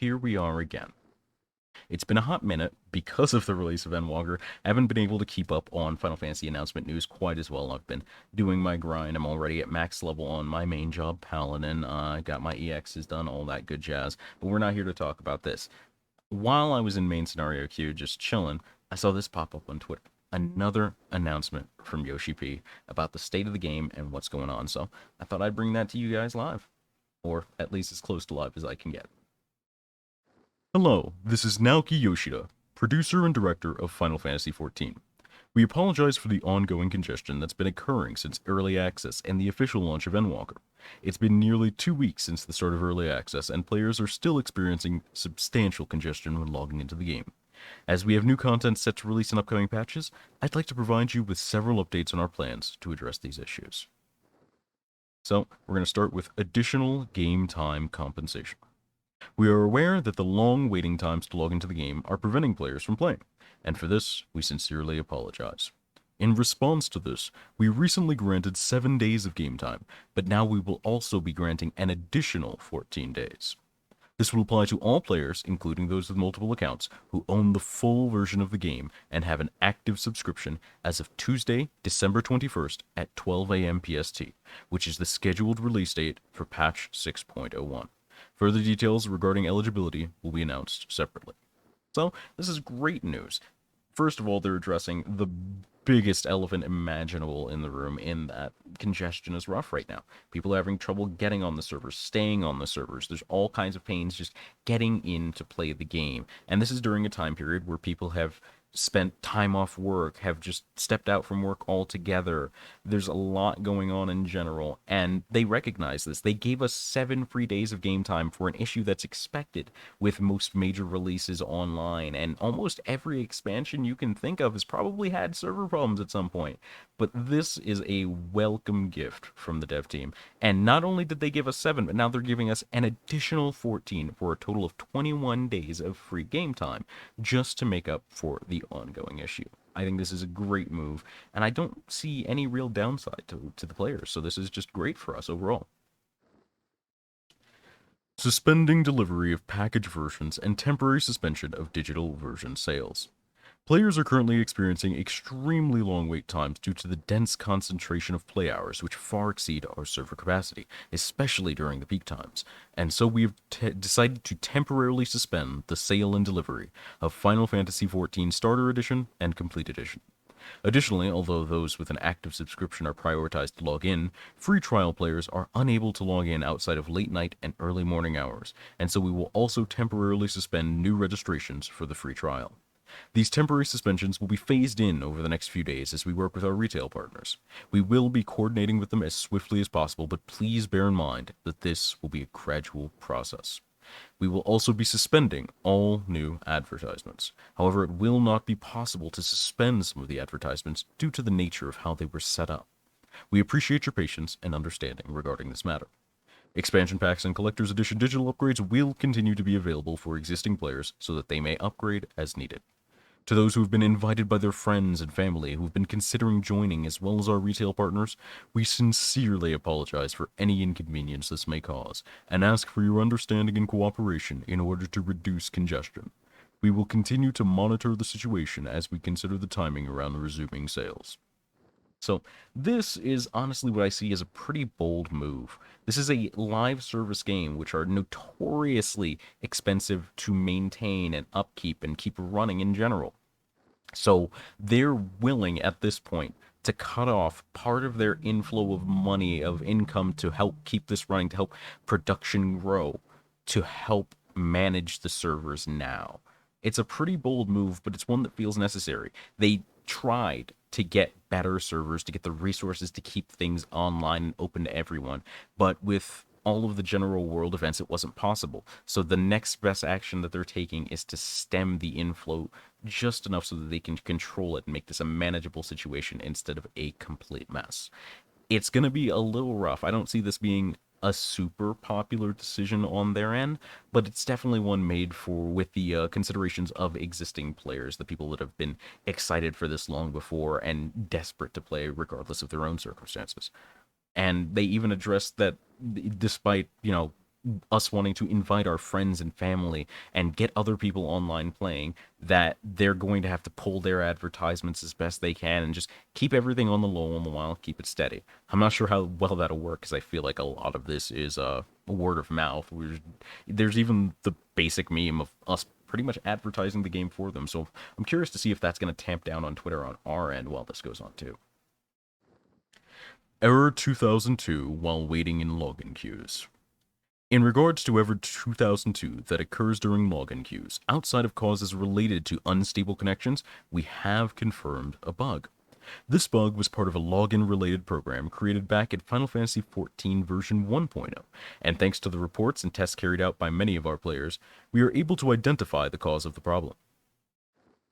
here we are again. It's been a hot minute because of the release of Endwalker. I haven't been able to keep up on Final Fantasy announcement news quite as well. I've been doing my grind. I'm already at max level on my main job, Paladin. I got my EXs done, all that good jazz. But we're not here to talk about this. While I was in main scenario queue just chilling, I saw this pop up on Twitter. Another announcement from Yoshi P about the state of the game and what's going on. So I thought I'd bring that to you guys live, or at least as close to live as I can get. Hello, this is Naoki Yoshida, producer and director of Final Fantasy XIV. We apologize for the ongoing congestion that's been occurring since early access and the official launch of Endwalker. It's been nearly 2 weeks since the start of early access, and players are still experiencing substantial congestion when logging into the game. As we have new content set to release in upcoming patches, I'd like to provide you with several updates on our plans to address these issues. So, we're going to start with additional game time compensation. We are aware that the long waiting times to log into the game are preventing players from playing, and for this, we sincerely apologize. In response to this, we recently granted 7 days of game time, but now we will also be granting an additional 14 days. This will apply to all players, including those with multiple accounts, who own the full version of the game and have an active subscription as of Tuesday, December 21st at 12 a.m. PST, which is the scheduled release date for patch 6.01. Further details regarding eligibility will be announced separately. So, this is great news. First of all, they're addressing the biggest elephant imaginable in the room, in that congestion is rough right now. People are having trouble getting on the servers, staying on the servers. There's all kinds of pains just getting in to play the game. And this is during a time period where people have spent time off work, have just stepped out from work altogether. There's a lot going on in general, and they recognize this. They gave us 7 free days of game time for an issue that's expected with most major releases online, and almost every expansion you can think of has probably had server problems at some point. But this is a welcome gift from the dev team. And not only did they give us 7, but now they're giving us an additional 14 for a total of 21 days of free game time, just to make up for the ongoing issue. I think this is a great move, and I don't see any real downside to the players, so this is just great for us overall. Suspending delivery of package versions and temporary suspension of digital version sales. Players are currently experiencing extremely long wait times due to the dense concentration of play hours, which far exceed our server capacity, especially during the peak times. And so we have decided to temporarily suspend the sale and delivery of Final Fantasy XIV Starter Edition and Complete Edition. Additionally, although those with an active subscription are prioritized to log in, free trial players are unable to log in outside of late night and early morning hours, and so we will also temporarily suspend new registrations for the free trial. These temporary suspensions will be phased in over the next few days as we work with our retail partners. We will be coordinating with them as swiftly as possible, but please bear in mind that this will be a gradual process. We will also be suspending all new advertisements. However, it will not be possible to suspend some of the advertisements due to the nature of how they were set up. We appreciate your patience and understanding regarding this matter. Expansion packs and Collector's Edition digital upgrades will continue to be available for existing players so that they may upgrade as needed. To those who have been invited by their friends and family who have been considering joining, as well as our retail partners, we sincerely apologize for any inconvenience this may cause, and ask for your understanding and cooperation in order to reduce congestion. We will continue to monitor the situation as we consider the timing around resuming sales. So, this is honestly what I see as a pretty bold move. This is a live service game, which are notoriously expensive to maintain and upkeep and keep running in general. So, they're willing at this point to cut off part of their inflow of money, of income, to help keep this running, to help production grow, to help manage the servers now. It's a pretty bold move, but it's one that feels necessary. They tried to get better servers, to get the resources to keep things online and open to everyone, but with all of the general world events, it wasn't possible. So the next best action that they're taking is to stem the inflow just enough so that they can control it and make this a manageable situation instead of a complete mess. It's going to be a little rough. I don't see this being a super popular decision on their end, but it's definitely one made for with the considerations of existing players, the people that have been excited for this long before and desperate to play regardless of their own circumstances. And they even addressed that despite, us wanting to invite our friends and family and get other people online playing, that they're going to have to pull their advertisements as best they can and just keep everything on the low on the while, keep it steady. I'm not sure how well that'll work because I feel like a lot of this is word of mouth. There's even the basic meme of us pretty much advertising the game for them. So I'm curious to see if that's going to tamp down on Twitter on our end while this goes on too. Error 2002 while waiting in login queues. In regards to Error 2002 that occurs during login queues, outside of causes related to unstable connections, we have confirmed a bug. This bug was part of a login related program created back in Final Fantasy XIV version 1.0, and thanks to the reports and tests carried out by many of our players, we are able to identify the cause of the problem.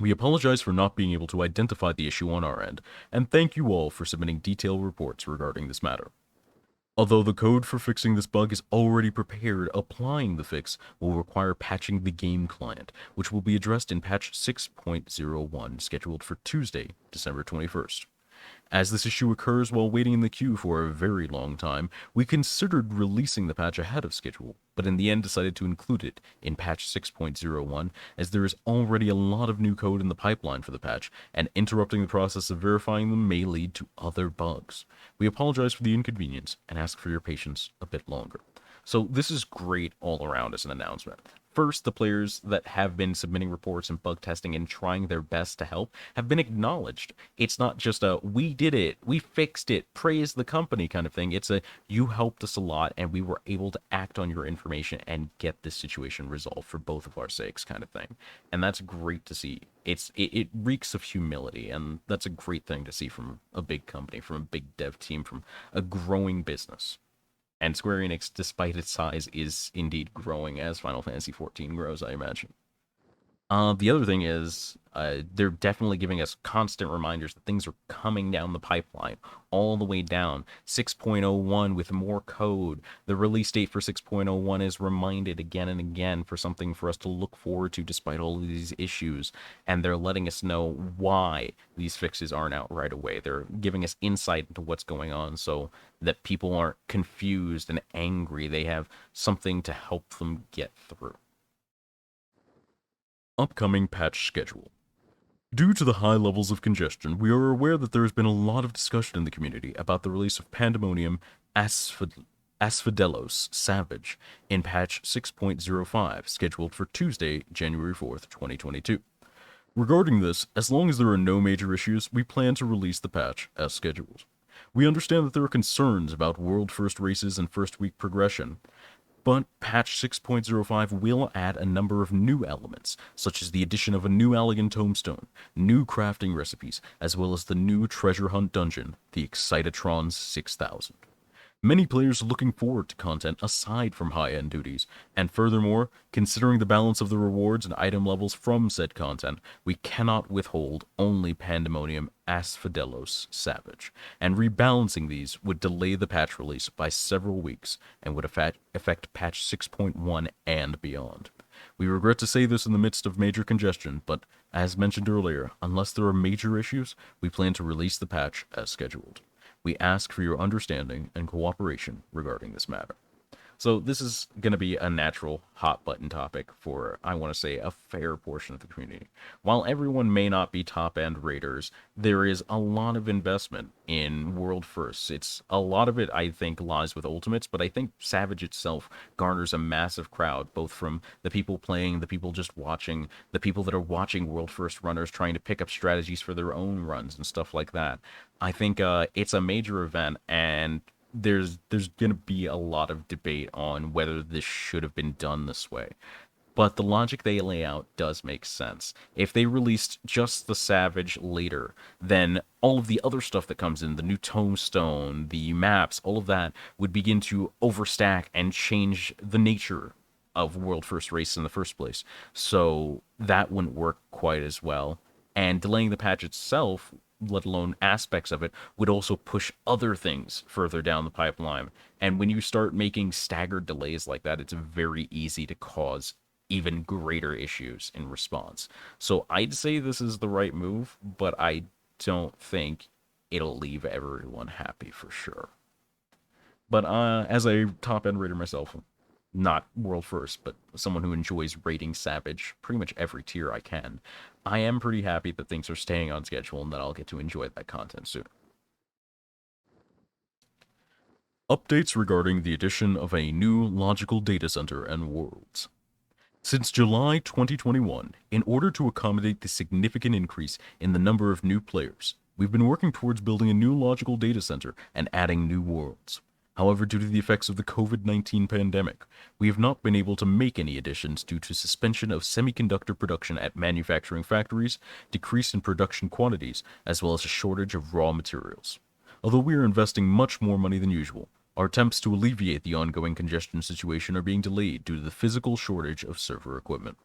We apologize for not being able to identify the issue on our end, and thank you all for submitting detailed reports regarding this matter. Although the code for fixing this bug is already prepared, applying the fix will require patching the game client, which will be addressed in patch 6.01, scheduled for Tuesday, December 21st. As this issue occurs while waiting in the queue for a very long time, we considered releasing the patch ahead of schedule, but in the end decided to include it in patch 6.01 as there is already a lot of new code in the pipeline for the patch, and interrupting the process of verifying them may lead to other bugs. We apologize for the inconvenience and ask for your patience a bit longer. So this is great all around as an announcement. First, the players that have been submitting reports and bug testing and trying their best to help have been acknowledged. It's not just a we did it, we fixed it, praise the company kind of thing. It's a you helped us a lot and we were able to act on your information and get this situation resolved for both of our sakes kind of thing. And that's great to see. It reeks of humility, and that's a great thing to see from a big company, from a big dev team, from a growing business. And Square Enix, despite its size, is indeed growing as Final Fantasy XIV grows, I imagine. The other thing is, they're definitely giving us constant reminders that things are coming down the pipeline, all the way down. 6.01 with more code. The release date for 6.01 is reminded again and again for something for us to look forward to despite all of these issues. And they're letting us know why these fixes aren't out right away. They're giving us insight into what's going on so that people aren't confused and angry. They have something to help them get through. Upcoming patch schedule. Due to the high levels of congestion, we are aware that there has been a lot of discussion in the community about the release of Pandemonium Asphodelos Savage in patch 6.05, scheduled for Tuesday, January 4th, 2022. Regarding this, as long as there are no major issues, we plan to release the patch as scheduled. We understand that there are concerns about world first races and first week progression, but patch 6.05 will add a number of new elements, such as the addition of a new elegant tombstone, new crafting recipes, as well as the new treasure hunt dungeon, the Excitatron 6000. Many players are looking forward to content aside from high-end duties, and furthermore, considering the balance of the rewards and item levels from said content, we cannot withhold only Pandemonium Asphodelos Savage, and rebalancing these would delay the patch release by several weeks and would affect patch 6.1 and beyond. We regret to say this in the midst of major congestion, but as mentioned earlier, unless there are major issues, we plan to release the patch as scheduled. We ask for your understanding and cooperation regarding this matter. So this is going to be a natural hot button topic for, I want to say, a fair portion of the community. While everyone may not be top end raiders, there is a lot of investment in world firsts. It's a lot of it, I think, lies with ultimates, but I think Savage itself garners a massive crowd, both from the people playing, the people just watching, the people that are watching world first runners trying to pick up strategies for their own runs and stuff like that. I think it's a major event, and there's gonna be a lot of debate on whether this should have been done this way. But the logic they lay out does make sense. If they released just the Savage later, then all of the other stuff that comes in, the new tombstone, the maps, all of that would begin to overstack and change the nature of World First Race in the first place. So that wouldn't work quite as well. And delaying the patch itself, let alone aspects of it, would also push other things further down the pipeline. And when you start making staggered delays like that, it's very easy to cause even greater issues in response. So I'd say this is the right move, but I don't think it'll leave everyone happy for sure. But as a top end raider myself, not world first, but someone who enjoys rating Savage pretty much every tier I can, I am pretty happy that things are staying on schedule and that I'll get to enjoy that content soon. Updates regarding the addition of a new logical data center and worlds. Since July 2021, in order to accommodate the significant increase in the number of new players, we've been working towards building a new logical data center and adding new worlds. However, due to the effects of the COVID 19 pandemic, we have not been able to make any additions due to suspension of semiconductor production at manufacturing factories, decrease in production quantities, as well as a shortage of raw materials. Although we are investing much more money than usual, our attempts to alleviate the ongoing congestion situation are being delayed due to the physical shortage of server equipment.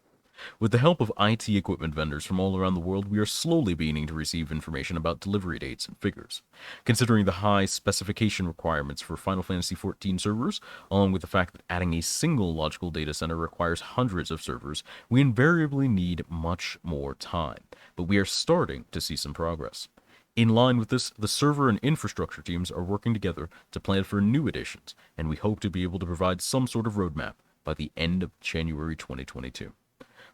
With the help of IT equipment vendors from all around the world, we are slowly beginning to receive information about delivery dates and figures. Considering the high specification requirements for Final Fantasy XIV servers, along with the fact that adding a single logical data center requires hundreds of servers, we invariably need much more time. But we are starting to see some progress. In line with this, the server and infrastructure teams are working together to plan for new additions, and we hope to be able to provide some sort of roadmap by the end of January 2022.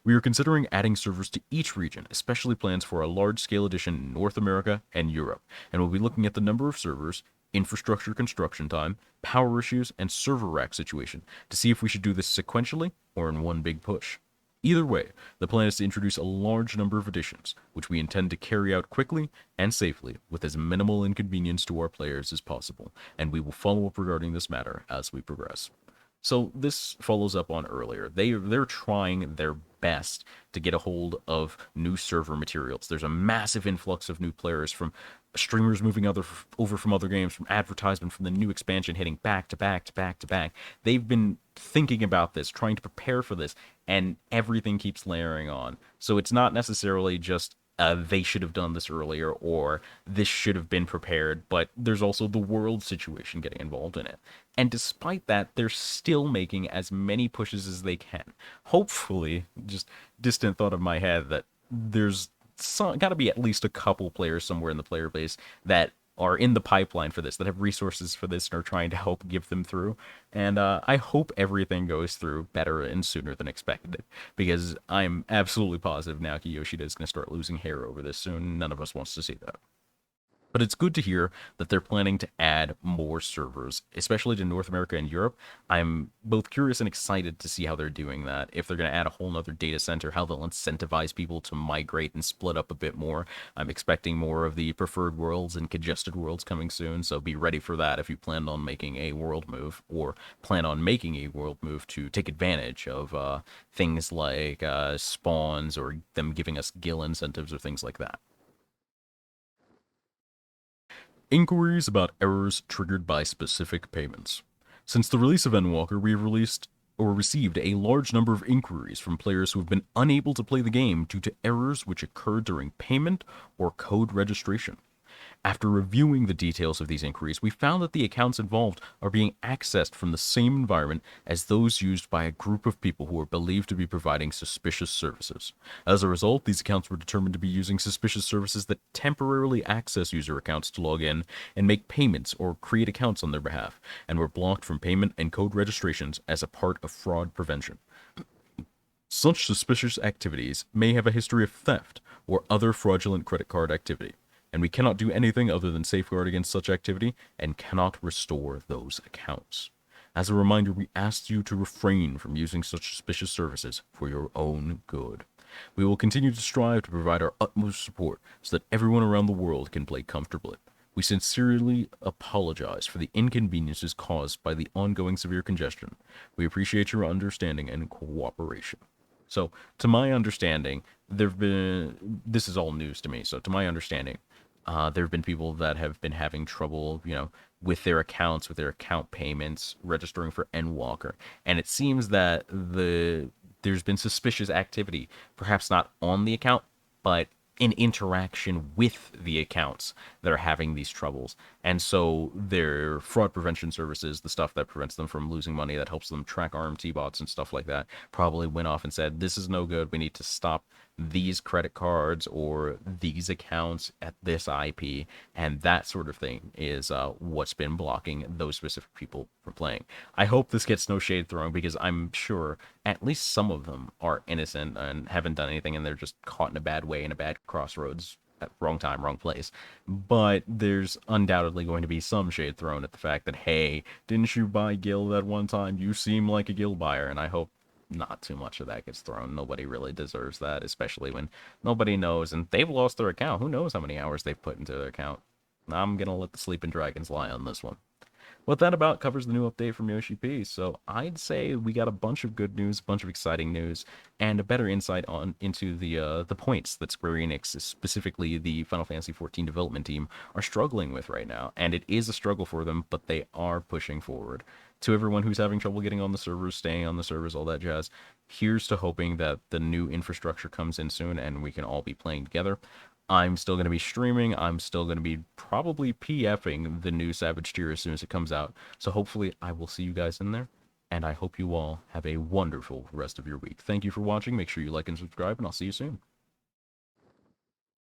We are considering adding servers to each region, especially plans for a large-scale addition in North America and Europe, and we'll be looking at the number of servers, infrastructure construction time, power issues, and server rack situation to see if we should do this sequentially or in one big push. Either way, the plan is to introduce a large number of additions, which we intend to carry out quickly and safely with as minimal inconvenience to our players as possible, and we will follow up regarding this matter as we progress. So this follows up on earlier. They're trying their best to get a hold of new server materials. There's a massive influx of new players from streamers moving over from other games, from advertisement, from the new expansion hitting back to back to back to back. They've been thinking about this, trying to prepare for this, and everything keeps layering on. So it's not necessarily just they should have done this earlier or this should have been prepared, but there's also the world situation getting involved in it. And despite that, they're still making as many pushes as they can. Hopefully, just distant thought of my head that there's got to be at least a couple players somewhere in the player base that are in the pipeline for this, that have resources for this and are trying to help give them through. And I hope everything goes through better and sooner than expected, because I'm absolutely positive Naoki Yoshida is going to start losing hair over this soon. None of us wants to see that. But it's good to hear that they're planning to add more servers, especially to North America and Europe. I'm both curious and excited to see how they're doing that. If they're going to add a whole nother data center, how they'll incentivize people to migrate and split up a bit more. I'm expecting more of the preferred worlds and congested worlds coming soon, so be ready for that if you plan on making a world move or plan on making a world move to take advantage of things like spawns or them giving us guild incentives or things like that. Inquiries about errors triggered by specific payments. Since the release of Endwalker, we have released or received a large number of inquiries from players who have been unable to play the game due to errors which occurred during payment or code registration. After reviewing the details of these inquiries, we found that the accounts involved are being accessed from the same environment as those used by a group of people who are believed to be providing suspicious services. As a result, these accounts were determined to be using suspicious services that temporarily access user accounts to log in and make payments or create accounts on their behalf, and were blocked from payment and code registrations as a part of fraud prevention. Such suspicious activities may have a history of theft or other fraudulent credit card activity, and we cannot do anything other than safeguard against such activity and cannot restore those accounts. As a reminder, we ask you to refrain from using such suspicious services for your own good. We will continue to strive to provide our utmost support so that everyone around the world can play comfortably. We sincerely apologize for the inconveniences caused by the ongoing severe congestion. We appreciate your understanding and cooperation. So, to my understanding, there've been this is all news to me. So, to my understanding, there have been people that have been having trouble, with their accounts, with their account payments, registering for Endwalker, and it seems that there's been suspicious activity, perhaps not on the account, but in interaction with the accounts that are having these troubles. And so their fraud prevention services, the stuff that prevents them from losing money, that helps them track RMT bots and stuff like that, probably went off and said, this is no good. We need to stop these credit cards or these accounts at this IP, and that sort of thing is what's been blocking those specific people from playing. I hope this gets no shade thrown because I'm sure at least some of them are innocent and haven't done anything, and they're just caught in a bad way in a bad crossroads at wrong time, wrong place. But there's undoubtedly going to be some shade thrown at the fact that, hey, didn't you buy Gil that one time? You seem like a Gil buyer, and I hope not too much of that gets thrown. Nobody really deserves that, especially when nobody knows, and they've lost their account. Who knows how many hours they've put into their account? I'm gonna let the sleeping dragons lie on this one. What that about covers the new update from Yoshi P. So I'd say we got a bunch of good news, a bunch of exciting news, and a better insight on into the points that Square Enix, specifically the Final Fantasy XIV development team, are struggling with right now. And it is a struggle for them, but they are pushing forward. To everyone who's having trouble getting on the servers, staying on the servers, all that jazz, here's to hoping that the new infrastructure comes in soon and we can all be playing together. I'm still going to be streaming. I'm still going to be probably PFing the new Savage Tier as soon as it comes out. So hopefully I will see you guys in there. And I hope you all have a wonderful rest of your week. Thank you for watching. Make sure you like and subscribe, and I'll see you soon.